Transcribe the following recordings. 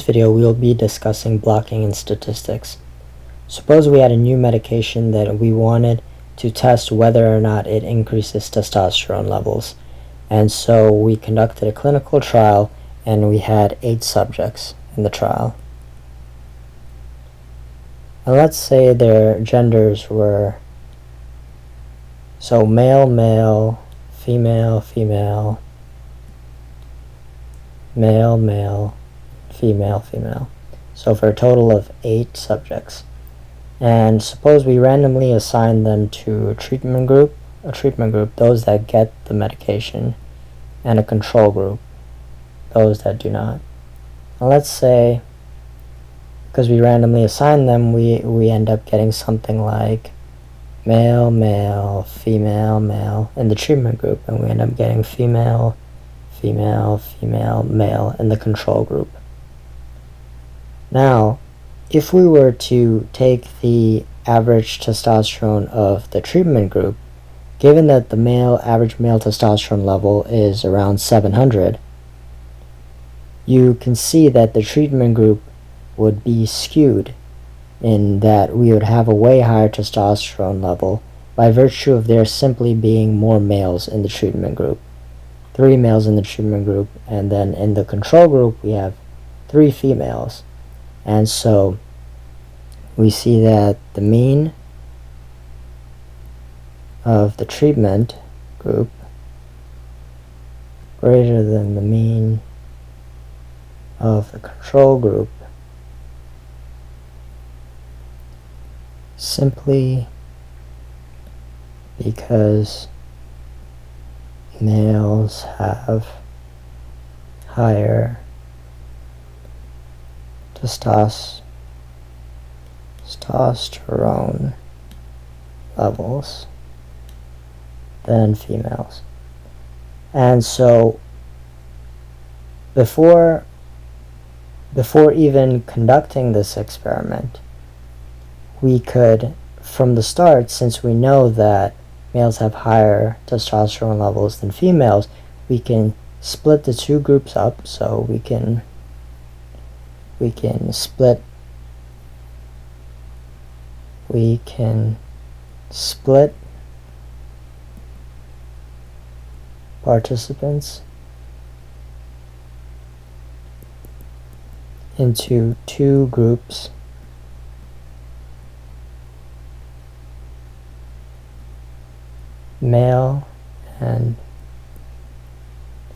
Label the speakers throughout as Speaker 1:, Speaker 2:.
Speaker 1: video, we will be discussing blocking and statistics. Suppose we had a new medication that we wanted to test whether or not it increases testosterone levels. And so we conducted a clinical trial, and we had 8 subjects in the trial. And let's say their genders were male, male, female, female, male, male, female, female. So for a total of 8 subjects. And suppose we randomly assign them to a treatment group, those that get the medication, and a control group, those that do not. Now let's say, because we randomly assign them, we end up getting something like male, male, female, male in the treatment group, and we end up getting female, female, female, male in the control group. Now, if we were to take the average testosterone of the treatment group, given that the average male testosterone level is around 700, you can see that the treatment group would be skewed in that we would have a way higher testosterone level by virtue of there simply being more males in the treatment group. 3 males in the treatment group, and then in the control group we have 3 females. And so we see that the mean of the treatment group greater than the mean of the control group, simply because males have higher testosterone levels than females. And so before even conducting this experiment, we could, from the start, since we know that males have higher testosterone levels than females, we can split the 2 groups up. So we can split participants into 2 groups, male and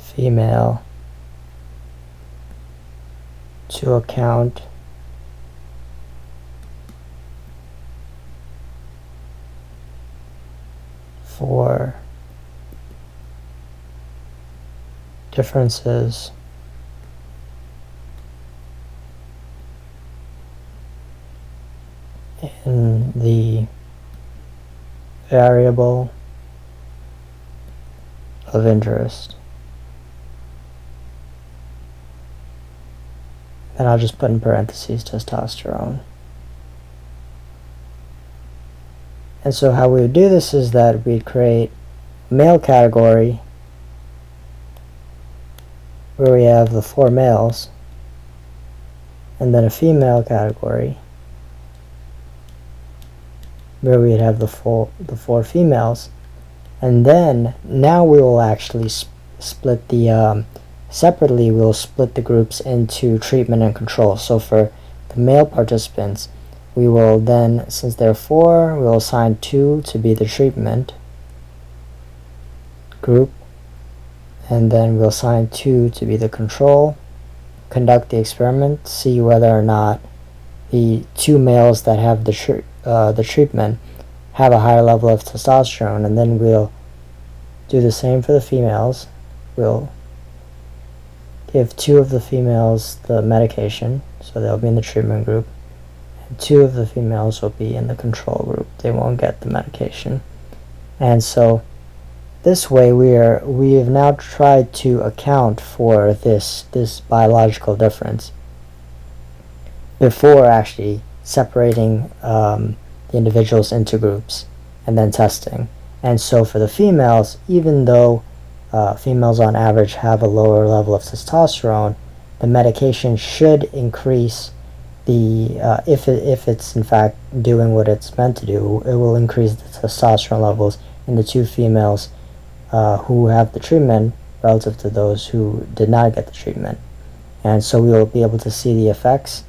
Speaker 1: female, to account for differences in the variable of interest. And I'll just put in parentheses testosterone. And so how we would do this is that we'd create a male category where we have the 4 males, and then a female category where we'd have the 4 females. And then now we will actually split the separately we'll split the groups into treatment and control. So for the male participants, we will then, since there are 4, we will assign 2 to be the treatment group, and then we'll assign 2 to be the control, conduct the experiment, see whether or not the 2 males that have the treatment have a higher level of testosterone, and then we'll do the same for the females. We'll give 2 of the females the medication, so they'll be in the treatment group, and 2 of the females will be in the control group. They won't get the medication. And so this way we have now tried to account for this biological difference before actually separating the individuals into groups and then testing. And so for the females, even though females on average have a lower level of testosterone, the medication should increase the if it's in fact doing what it's meant to do, it will increase the testosterone levels in the two females who have the treatment relative to those who did not get the treatment. And so we will be able to see the effects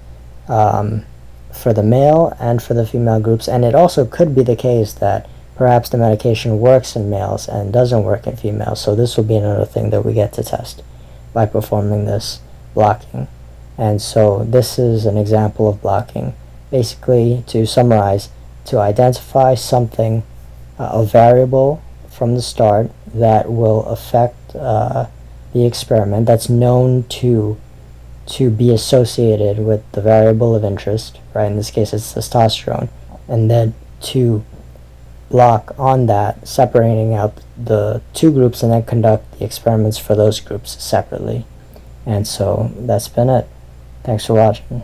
Speaker 1: for the male and for the female groups. And it also could be the case that perhaps the medication works in males and doesn't work in females. So this will be another thing that we get to test by performing this blocking. And so this is an example of blocking. Basically, to summarize, to identify something, a variable from the start that will affect the experiment, that's known to be associated with the variable of interest, right? In this case it's testosterone, and then to block on that, separating out the two groups, and then conduct the experiments for those groups separately. And so that's been it. Thanks for watching.